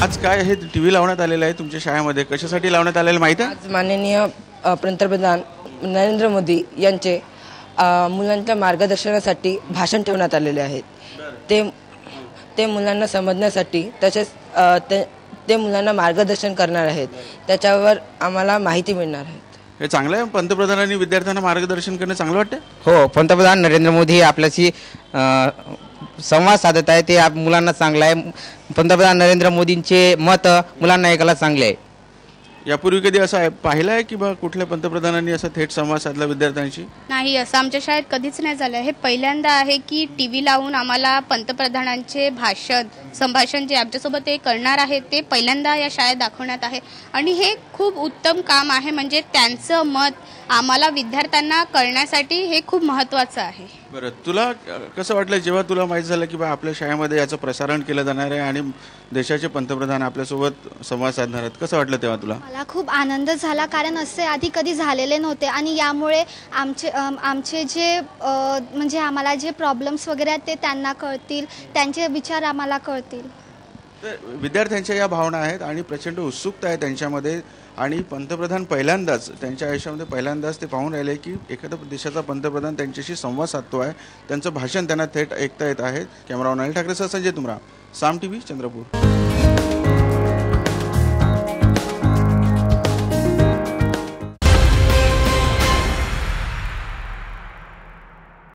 आज काय हे टीव्ही लावण्यात आलेलं आहे तुमच्या शाळेमध्ये, कशासाठी लावण्यात आलेलं माहिती आहे? आज माननीय पंतप्रधान नरेंद्र मोदी यांचे मुलांच्या मार्गदर्शनासाठी भाषण ठेवण्यात आलेले आहेत. ते मुलांना समजण्यासाठी तसेच ते मुलांना मार्गदर्शन करणार आहेत. त्याच्यावर आम्हाला माहिती मिळणार आहे. हे चांगलं आहे. पंतप्रधानांनी विद्यार्थ्यांना मार्गदर्शन करणं चांगलं वाटतं. हो, पंतप्रधान नरेंद्र मोदी हे आपल्याशी संवाद साधत आहे, ते मुलांना चांगलं आहे. पंतप्रधान नरेंद्र मोदींचे मत मुलांना ऐकायला चांगले आहे. यापूर्वी कधी असं पाहिलं आहे की बा कुठल्या पंतप्रधानांनी असा थेट संवाद साधला विद्यार्थ्यांशी? नाही, असं आमच्या शाळेत कधीच नाही झालं. हे पहिल्यांदा आहे की टीव्ही लावून आम्हाला पंतप्रधानांचे संभाषण जे आमच्यासोबत ते करणार आहेत ते पहिल्यांदा या शाळेत दाखवण्यात आहे. आणि हे खूप उत्तम काम आहे. म्हणजे त्यांचं मत आम्हाला विद्यार्थ्यांना कळण्यासाठी हे खूप महत्त्वाचं आहे. बरं, तुला कसं वाटलं जेव्हा तुला माहीत झालं की बा आपल्या शाळेमध्ये याचं प्रसारण केलं जाणार आहे आणि देशाचे पंतप्रधान आपल्यासोबत संवाद साधणार आहेत? कसं वाटलं तेव्हा तुला? मला खूप आनंद झाला, कारण असे आधी कधी झालेले नव्हते आणि यामुळे आमचे जे म्हणजे आम्हाला जे प्रॉब्लेम्स वगैरे आहेत ते त्यांना कळतील, त्यांचे विचार आम्हाला कळतील. तर विद्यार्थ्यांच्या या भावना आहेत आणि प्रचंड उत्सुकता आहे त्यांच्यामध्ये. आणि पंतप्रधान पहिल्यांदाच त्यांच्या आयुष्यामध्ये पहिल्यांदाच ते पाहून राहिले की एखाद्या देशाचा पंतप्रधान त्यांच्याशी संवाद साधतो आहे. त्यांचं भाषण त्यांना थेट ऐकता येत आहे. कॅमेरामॅन अनिल ठाकरेसह संजय तुमरा, साम टीव्ही, चंद्रपूर.